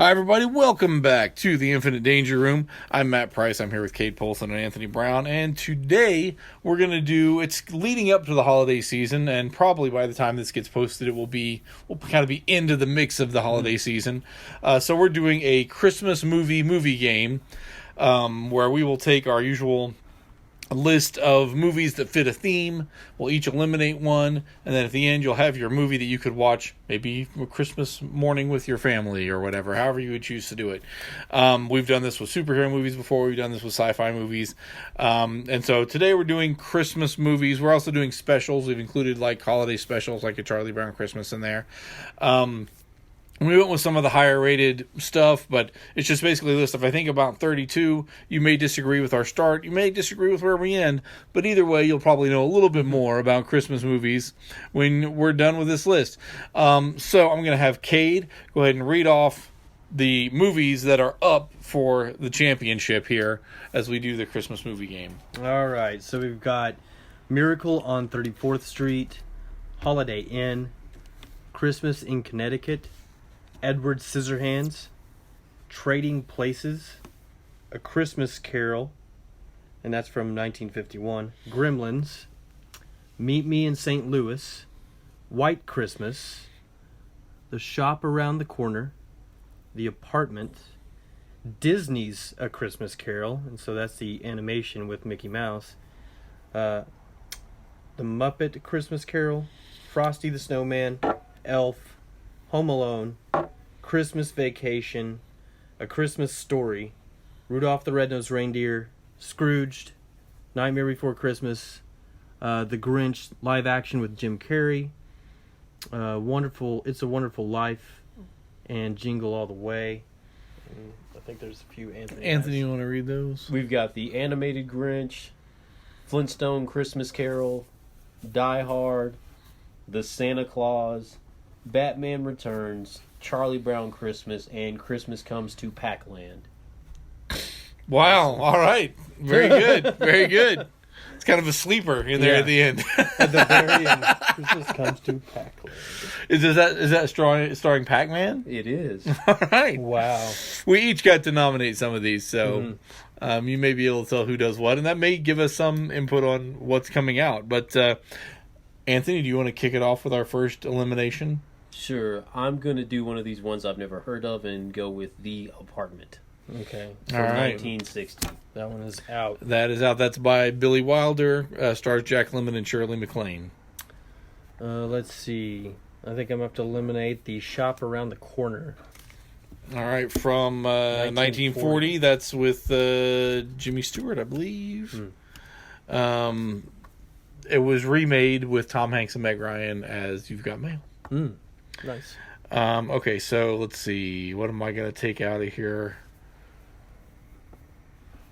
Hi, everybody. Welcome back to the Infinite Danger Room. I'm Matt Price. I'm here with Kade Poulson and Anthony Brown. And today we're going to it's leading up to the holiday season. And probably by the time this gets posted, we'll kind of be into the mix of the holiday season. So we're doing a Christmas movie game where we will take our usual list of movies that fit a theme. We'll each eliminate one, and then at the end you'll have your movie that you could watch maybe Christmas morning with your family or whatever, however you would choose to do it. We've done this with superhero movies before. We've done this with sci-fi movies. And so today we're doing Christmas movies. We're also doing specials. We've included like holiday specials like a Charlie Brown Christmas in there. We went with some of the higher rated stuff, but it's just basically a list. If I think about 32, you may disagree with our start. You may disagree with where we end. But either way, you'll probably know a little bit more about Christmas movies when we're done with this list. So I'm going to have Kade go ahead and read off the movies that are up for the championship here as we do the Christmas movie game. All right, so we've got Miracle on 34th Street, Holiday Inn, Christmas in Connecticut, Edward Scissorhands, Trading Places, A Christmas Carol, and that's from 1951, Gremlins, Meet Me in St. Louis, White Christmas, The Shop Around the Corner, The Apartment, Disney's A Christmas Carol, and so that's the animation with Mickey Mouse, The Muppet Christmas Carol, Frosty the Snowman, Elf, Home Alone, Christmas Vacation, A Christmas Story, Rudolph the Red-Nosed Reindeer, Scrooged, Nightmare Before Christmas, The Grinch live action with Jim Carrey, It's a Wonderful Life, and Jingle All the Way. And I think there's a few Anthony, you want to read those? We've got the animated Grinch, Flintstone Christmas Carol, Die Hard, The Santa Claus, Batman Returns, Charlie Brown Christmas, and Christmas Comes to Pac-Land. Wow. All right. Very good. Very good. It's kind of a sleeper in there at the end. At the very end, Christmas Comes to Pac-Land. Is that starring Pac-Man? It is. All right. Wow. We each got to nominate some of these, so you may be able to tell who does what, and that may give us some input on what's coming out. But Anthony, do you want to kick it off with our first elimination? Sure. I'm going to do one of these ones I've never heard of and go with The Apartment. Okay. From 1960. That one is out. That is out. That's by Billy Wilder, stars Jack Lemmon and Shirley MacLaine. Let's see. I think I'm going to have to eliminate The Shop Around the Corner. All right, from 1940. That's with Jimmy Stewart, I believe. It was remade with Tom Hanks and Meg Ryan as You've Got Mail. Nice. Okay, so let's see. What am I going to take out of here?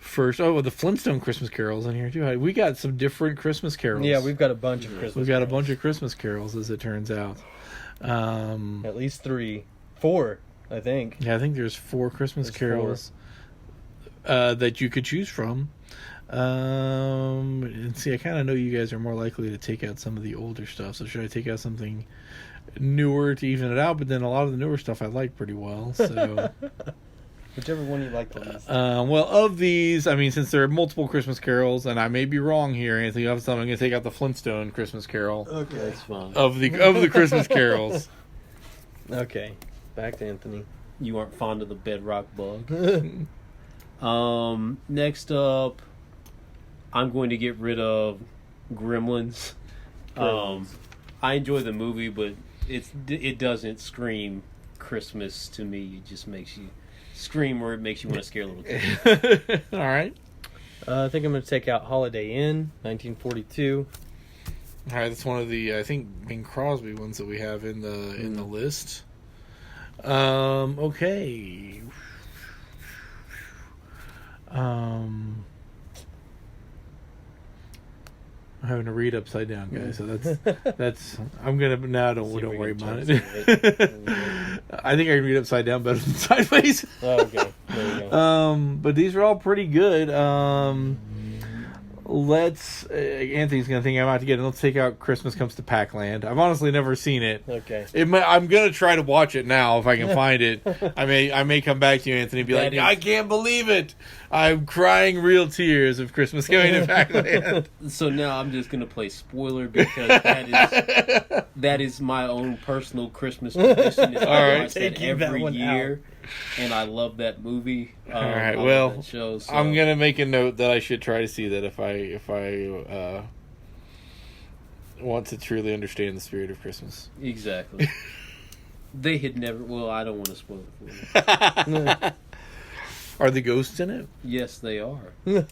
First, the Flintstone Christmas carols in here too. We got some different Christmas carols. Yeah, we've got a bunch of Christmas We've got a bunch of Christmas carols, as it turns out. At least 4, I think. Yeah, I think there's 4 Christmas carols that you could choose from. And see, I kind of know you guys are more likely to take out some of the older stuff. So should I take out something newer to even it out? But then a lot of the newer stuff I like pretty well. So whichever one you like the least. Well, of these, I mean, since there are multiple Christmas carols, and I may be wrong here, Anthony, I'm going to take out the Flintstone Christmas Carol. Okay, that's fine. Of the Christmas carols. Okay, back to Anthony. You aren't fond of the bedrock bug. Next up, I'm going to get rid of Gremlins. I enjoy the movie, but it doesn't scream Christmas to me. It just makes you scream, or it makes you want to scare little kids. All right. I think I'm going to take out Holiday Inn, 1942. All right, that's one of the, I think, Bing Crosby ones that we have in the list. Okay. I'm having to read upside down, guys. So that's. I'm gonna now. Don't worry about it. I think I can read upside down better than sideways. Oh, okay, there you go. But these are all pretty good. let's. Anthony's gonna think I'm out to get it. Let's take out Christmas Comes to Pac-Land. I've honestly never seen it. Okay. I'm gonna try to watch it now if I can find it. I may come back to you, Anthony, and be like, That is- I can't believe it. I'm crying real tears of Christmas Coming to Pac-Land. So now I'm just gonna play spoiler because that is my own personal Christmas tradition. Is All I right. watch that Taking that every one year, and I love that movie. All right. I love Well, that show, so. I'm gonna make a note that I should try to see that if I want to truly understand the spirit of Christmas. Exactly. They had never. Well, I don't want to spoil it for you. Are the ghosts in it? Yes, they are. The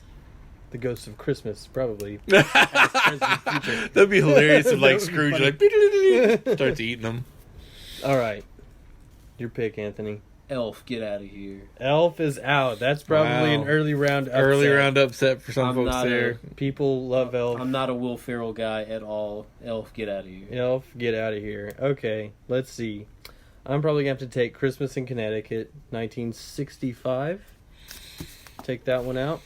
Ghost of Christmas, probably. That'd be hilarious if like That would be Scrooge funny. like starts eating them. All right. Your pick, Anthony. Elf, get out of here. Elf is out. That's probably Wow. an early round upset. Early round upset for some I'm folks not there. People love Elf. I'm not a Will Ferrell guy at all. Elf, get out of here. Elf, get out of here. Okay, let's see. I'm probably going to have to take Christmas in Connecticut, 1965. Take that one out.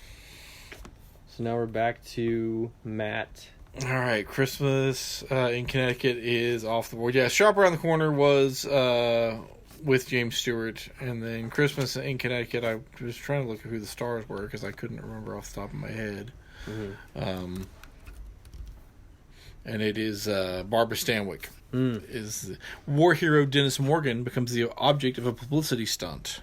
So now we're back to Matt. All right, Christmas in Connecticut is off the board. Yeah, Shop Around the Corner was with James Stewart, and then Christmas in Connecticut. I was trying to look at who the stars were because I couldn't remember off the top of my head. Mm-hmm. And it is Barbara Stanwyck. Mm. Is war hero Dennis Morgan becomes the object of a publicity stunt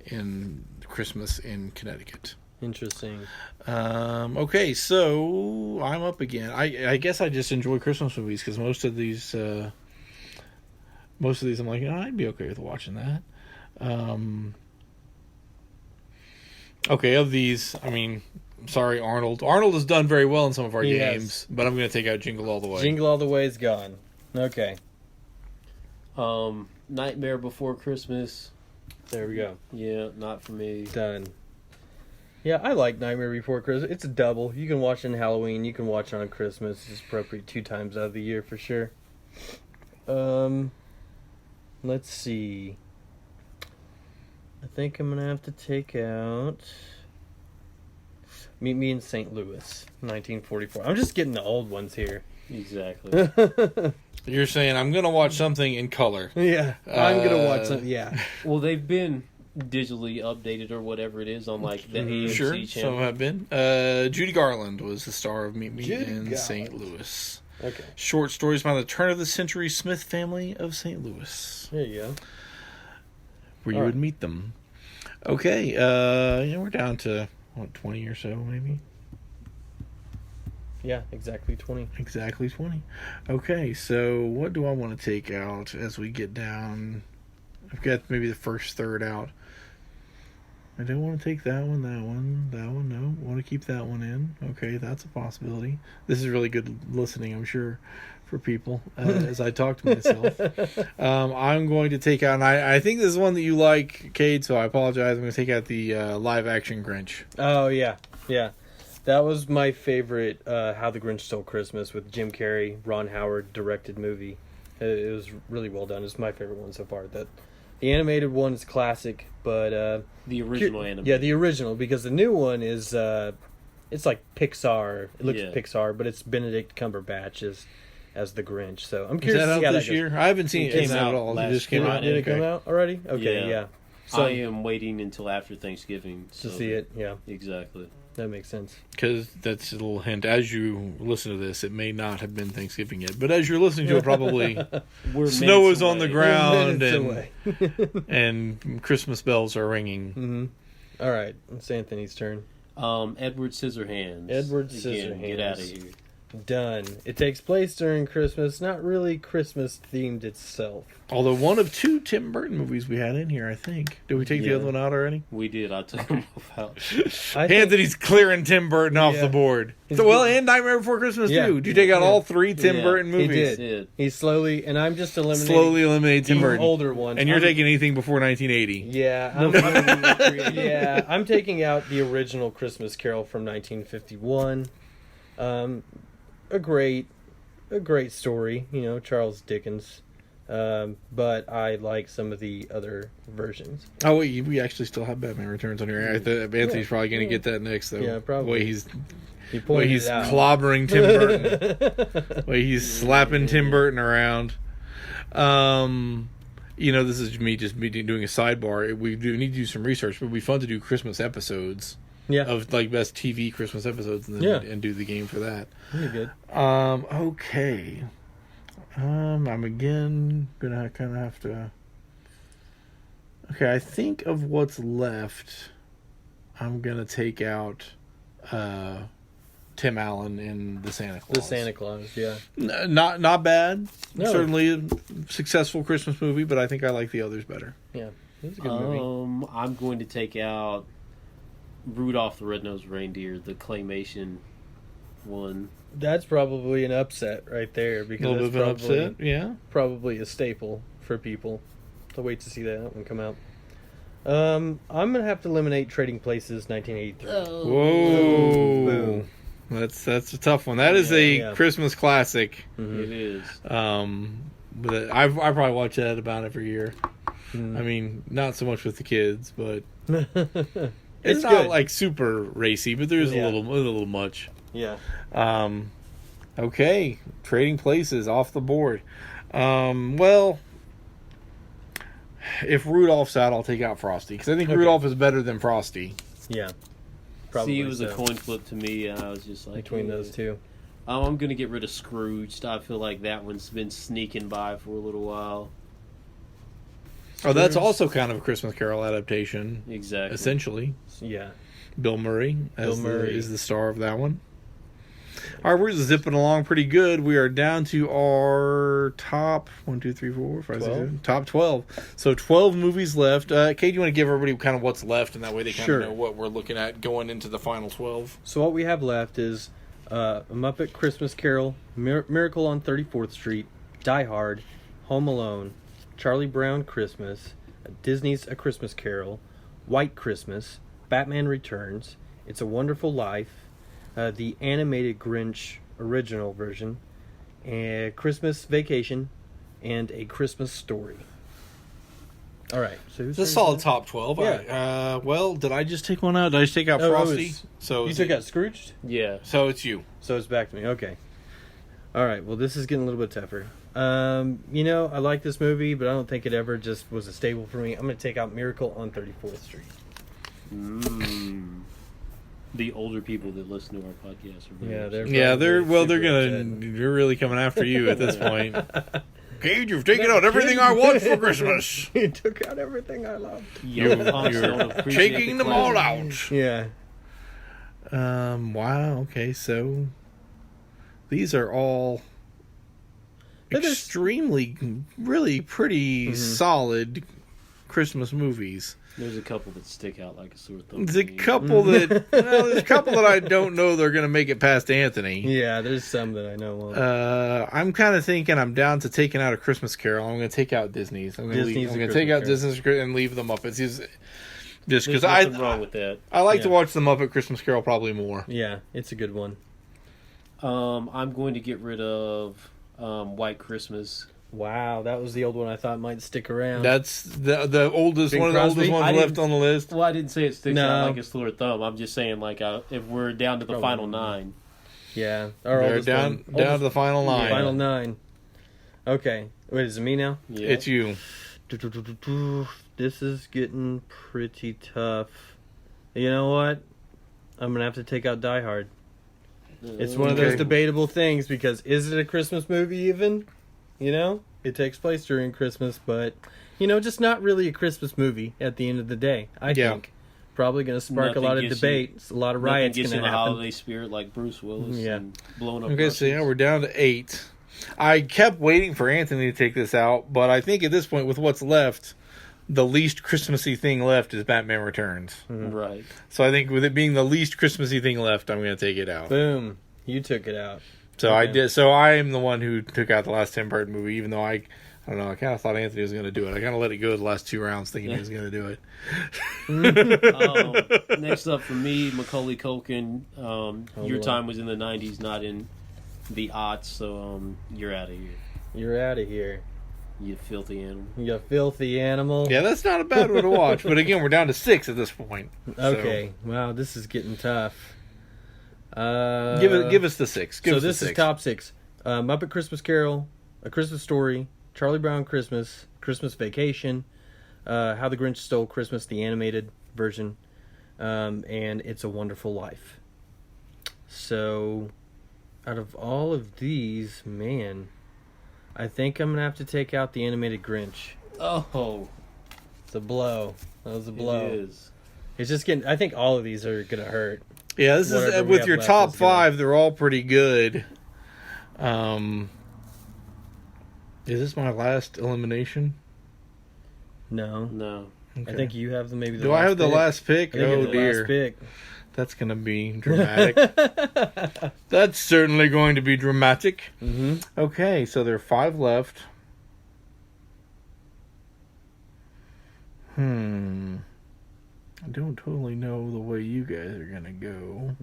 in Christmas in Connecticut. Interesting. Okay, so I'm up again. I guess I just enjoy Christmas movies because most of these I'm like, I'd be okay with watching that. Okay, of these, I mean, sorry, Arnold. Arnold has done very well in some of our He games, has. but I'm going to take out Jingle All the Way. Jingle All the Way is gone. Okay, Nightmare Before Christmas. there we go. Yeah, not for me. Done. Yeah, I like Nightmare Before Christmas. It's a double. You can watch it on Halloween. You can watch it on Christmas. It's appropriate 2 times out of the year for sure. Let's see. I think I'm gonna have to take out Meet Me in St. Louis, 1944. I'm just getting the old ones here. Exactly. You're saying I'm going to watch something in color. Yeah, I'm gonna watch some. Yeah, Well, they've been digitally updated or whatever it is on like the AMC Sure, channel. some have been. Judy Garland was the star of Meet Me Judy in Garland. St. Louis. okay. Short stories by the turn-of-the-century Smith family of St. Louis, There you go. where you All would right. meet them. Okay, yeah, we're down to, 20 or so, maybe? Yeah, exactly 20. Exactly 20. Okay, so what do I want to take out as we get down? I've got maybe the first third out. I don't want to take that one, no. Want to keep that one in. Okay, that's a possibility. This is really good listening, I'm sure, for people as I talk to myself. I'm going to take out, and I think this is one that you like, Cade, so I apologize. I'm going to take out the live-action Grinch. Oh yeah, yeah. That was my favorite. How the Grinch Stole Christmas with Jim Carrey, Ron Howard directed movie. It was really well done. It's my favorite one so far. The animated one is classic, but The original anime. yeah, the original, because the new one is it's like Pixar. It looks Yeah. Pixar, but it's Benedict Cumberbatch as the Grinch. So I'm Is curious that to see out how this that goes. year? I haven't seen It it came at out all. It last just came year. out. Did it come Okay. out already? Okay, yeah. So I am waiting until after Thanksgiving to see it, yeah, Exactly. that makes sense. Because that's a little hint. As you listen to this, it may not have been Thanksgiving yet, but as you're listening to it, probably We're snow minutes is on the away. ground Minutes and away. and Christmas bells are ringing. Mm-hmm. All right, it's Anthony's turn. Edward Scissorhands. Edward Again, get out of Scissorhands. here. Done. It takes place during Christmas. Not really Christmas themed itself. Although one of 2 Tim Burton movies we had in here, I think. Did we take the Yeah. other one out already? We did. I took them both out. I think- Anthony's clearing Tim Burton off Yeah. the board. He's So, well, good. and Nightmare Before Christmas Yeah. too. Did you take out Yeah. all 3 Tim Yeah. Burton He movies? did. He's slowly, and I'm just eliminating Slowly eliminate Tim the Burton. older ones. And you're I'm- taking anything before 1980. Yeah, yeah. I'm taking out the original Christmas Carol from 1951. A great story, Charles Dickens. but I like some of the other versions. Oh, wait, we actually still have Batman Returns on here. Anthony's probably going to get that next, though. Yeah, probably. The way he's clobbering Tim Burton. The way he's slapping Tim Burton around. This is me doing a sidebar. We do need to do some research, but it'd be fun to do Christmas episodes. Yeah. Of like best TV Christmas episodes, and do the game for that. Pretty good. Okay. I'm again gonna kind of have to. Okay, I think of what's left. I'm gonna take out Tim Allen in the Santa Claus. The Santa Claus, yeah. Not bad. No. Certainly a successful Christmas movie, but I think I like the others better. Yeah, it was a good movie. I'm going to take out Rudolph the Red-Nosed Reindeer, the claymation one. That's probably an upset right there A because little it's bit of an upset, yeah. probably a staple for people. To wait to see that one come out. I'm gonna have to eliminate Trading Places 1983. Whoa. Boom. That's a tough one. That is a Christmas classic. Mm-hmm. It is. But I probably watch that about every year. I mean, not so much with the kids, but it's not good. like super racy, but there's a little much. Yeah. Okay, Trading Places off the board. Well, if Rudolph's out, I'll take out Frosty because I think Rudolph is better than Frosty. Yeah. See, it was a coin flip to me, and I was just like between those two. I'm gonna get rid of Scrooged. I feel like that one's been sneaking by for a little while. Oh, that's also kind of a Christmas Carol adaptation. Exactly. Essentially. Yeah. Bill Murray is the star of that one. All right, we're zipping along pretty good. We are down to our top 1, 2, 3, 4, 5, 6, 7, top 12. So 12 movies left. Kate, do you want to give everybody kind of what's left, and that way they kind of know what we're looking at going into the final 12? So what we have left is A Muppet Christmas Carol, Miracle on 34th Street, Die Hard, Home Alone, Charlie Brown Christmas, Disney's A Christmas Carol, White Christmas, Batman Returns, It's a Wonderful Life, the animated Grinch original version, Christmas Vacation, and A Christmas Story. All right, so it's a solid top 12. Yeah. Well, did I just take one out? Did I just take out Frosty? You took out Scrooged? Yeah. So it's you. So it's back to me. Okay. All right. Well, this is getting a little bit tougher. I like this movie, but I don't think it ever just was a staple for me. I'm going to take out Miracle on 34th Street. The older people that listen to our podcast are they're really coming after you at this point. Cage, you've taken out everything I want for Christmas. You took out everything I loved. You're shaking them all out. Yeah. Wow. Okay. So these are all extremely, really pretty solid Christmas movies. There's a couple that stick out like a sore thumb. There's a couple that I don't know they're going to make it past Anthony. Yeah, there's some that I know won't. I'm kind of thinking I'm down to taking out A Christmas Carol. I'm going to take out Disney's. I'm going to take out Disney's and leave the Muppets. Just because nothing wrong with that. I like to watch the Muppet Christmas Carol probably more. Yeah, it's a good one. I'm going to get rid of White Christmas. Wow, that was the old one I thought might stick around. That's the oldest Bing one Crosby? of the oldest ones left on the list. Well, I didn't say it sticks out like a sore thumb. I'm just saying, like, if we're down to the final 9. Yeah, they're down to the final 9. Final 9. Okay, wait, is it me now? Yeah. It's you. This is getting pretty tough. You know what? I'm gonna have to take out Die Hard. It's one of those debatable things because is it a Christmas movie even? You know, it takes place during Christmas, but just not really a Christmas movie at the end of the day. I think probably going to spark a lot of debate. A lot of riots going to happen. The holiday spirit like Bruce Willis and blowing up. Okay, so we're down to 8. I kept waiting for Anthony to take this out, but I think at this point, with what's left, the least Christmassy thing left is Batman Returns. Right. So I think with it being the least Christmassy thing left, I'm going to take it out. Boom. You took it out. So I did. So I am the one who took out the last Tim Burton movie, even though I don't know. I kind of thought Anthony was going to do it. I kind of let it go the last 2 rounds, thinking he was going to do it. Next up for me, Macaulay Culkin. Your time was in the 90s, not in the aughts. So you're out of here. You're out of here. You filthy animal. You filthy animal. Yeah, that's not a bad one to watch. But again, we're down to 6 at this point. Okay. Wow, this is getting tough. Give us the 6. Give us this the 6. is top 6. Muppet Christmas Carol, A Christmas Story, Charlie Brown Christmas, Christmas Vacation, How the Grinch Stole Christmas, the animated version, and It's a Wonderful Life. So, out of all of these, man, I think I'm going to have to take out the animated Grinch. Oh, It's a blow. That was a blow. it is. It's just getting, I think all of these are going to hurt. Yeah, this Whatever is we with have your left top is good. 5. They're all pretty good. Is this my last elimination? No. No. Okay. I think you have maybe the Do last I have the pick. last pick? I think you Oh have the dear, last pick. that's gonna be dramatic. That's certainly going to be dramatic. Mm-hmm. Okay, so there are 5 left. I don't totally know the way you guys are gonna go.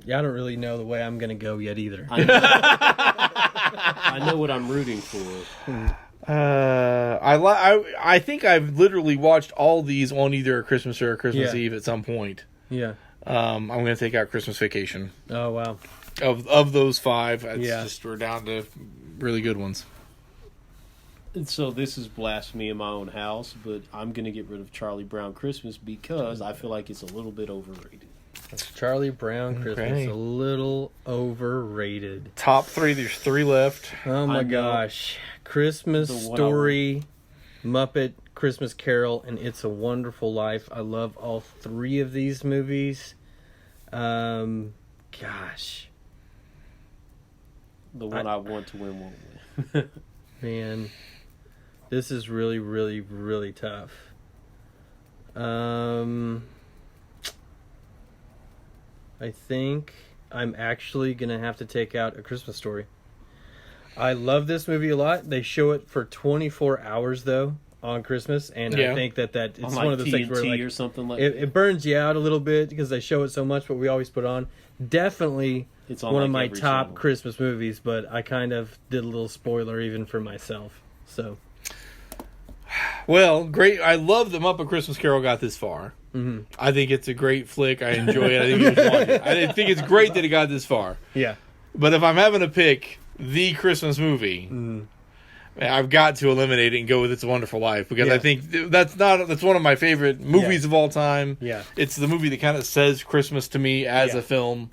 Yeah, I don't really know the way I'm going to go yet either. I know what I'm rooting for. I think I've literally watched all these on either a Christmas or a Christmas Yeah. Eve at some point. Yeah. I'm gonna take out Christmas Vacation. Oh, wow. Of those 5, it's Yeah. just we're down to really good ones. And so this is blasphemy in my own house, but I'm going to get rid of Charlie Brown Christmas because I feel like it's a little bit overrated. Charlie Brown Christmas, Okay. a little overrated. Top 3, there's 3 left. Oh my I know. gosh. Christmas The one Story, Muppet Christmas Carol, and It's a Wonderful Life. I love all 3 of these movies. Gosh. The one I want to win won't win. Man, this is really, really, really tough. I think I'm actually going to have to take out A Christmas Story. I love this movie a lot. They show it for 24 hours, though, on Christmas, and Yeah. I think that it's On one like of those things where TNT like, or something like it, that. it burns you out a little bit because they show it so much, but we always put on. Definitely It's on one like of my every top channel. Christmas movies, but I kind of did a little spoiler even for myself. So, Well, great. I love that Muppet Christmas Carol got this far. mhm. I think it's a great flick. I enjoy it. I think you should watch it. I think it's great that it got this far. Yeah. But if I'm having to pick the Christmas movie, I've got to eliminate it and go with It's a Wonderful Life because Yeah. I think that's one of my favorite movies of all time. Yeah. It's the movie that kind of says Christmas to me as Yeah. a film.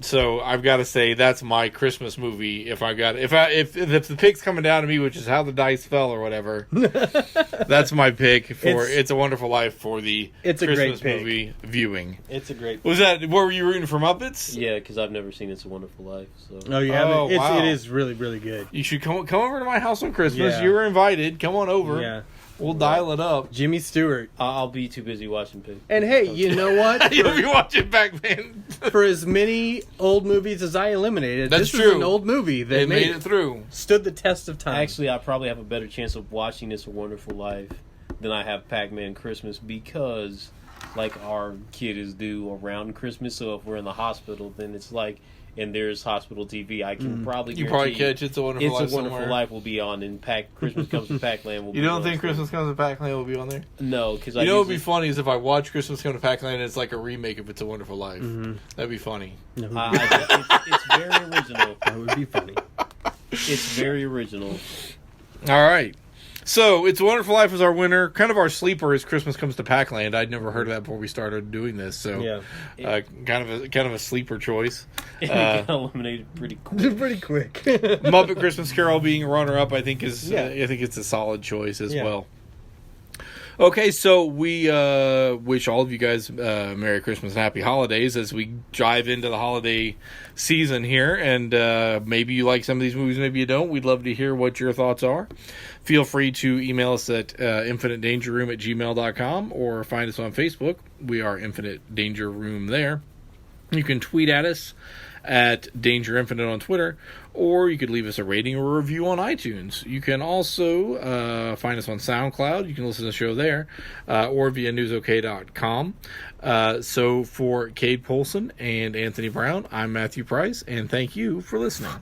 So I've got to say that's my Christmas movie. If the pick's coming down to me, which is how the dice fell or whatever, that's my pick for It's a Wonderful Life for the It's a great Christmas pick. movie viewing. It's a great. Was that what were you rooting for, Muppets? Yeah, because I've never seen It's a Wonderful Life. So Oh, you haven't? Oh, wow. It is really, really good. You should come over to my house on Christmas. Yeah. You were invited. Come on over. Yeah. We'll dial it up. Jimmy Stewart. I'll be too busy watching Pig. And hey, you know what? You'll be watching Pac-Man. For as many old movies as I eliminated, That's this true. is an old movie that They made it through. stood the test of time. Actually, I probably have a better chance of watching It's a Wonderful Life than I have Pac-Man Christmas because, like, our kid is due around Christmas. So if we're in the hospital, then it's like, and there's hospital TV, I can probably You probably guarantee catch It's a Wonderful Life It's a Wonderful somewhere. Life will be on, and Christmas Comes to Pac-Land will be You don't on. think Christmas Comes to Pac-Man will be on there? No, because You know what would be funny is if I watch Christmas Come to Pac-Man and it's like a remake of It's a Wonderful Life. That'd be funny. No, it's very original. that would be funny. It's very original. All right. So, It's a Wonderful Life is our winner. Kind of our sleeper is Christmas Comes to Pac-Land. I'd never heard of that before we started doing this. So, Yeah. kind of a sleeper choice. It got eliminated pretty quick. Pretty quick. Muppet Christmas Carol being a runner-up, I think is Yeah. I think it's a solid choice as Yeah. well. Okay, so we wish all of you guys Merry Christmas and Happy Holidays as we dive into the holiday season here. And maybe you like some of these movies, maybe you don't. We'd love to hear what your thoughts are. Feel free to email us at infinitedangerroom@gmail.com or find us on Facebook. We are Infinite Danger Room there. You can tweet at us at Danger Infinite on Twitter, or you could leave us a rating or a review on iTunes. You can also find us on SoundCloud. You can listen to the show there, or via newsok.com. So for Kade Poulson and Anthony Brown, I'm Matthew Price, and thank you for listening.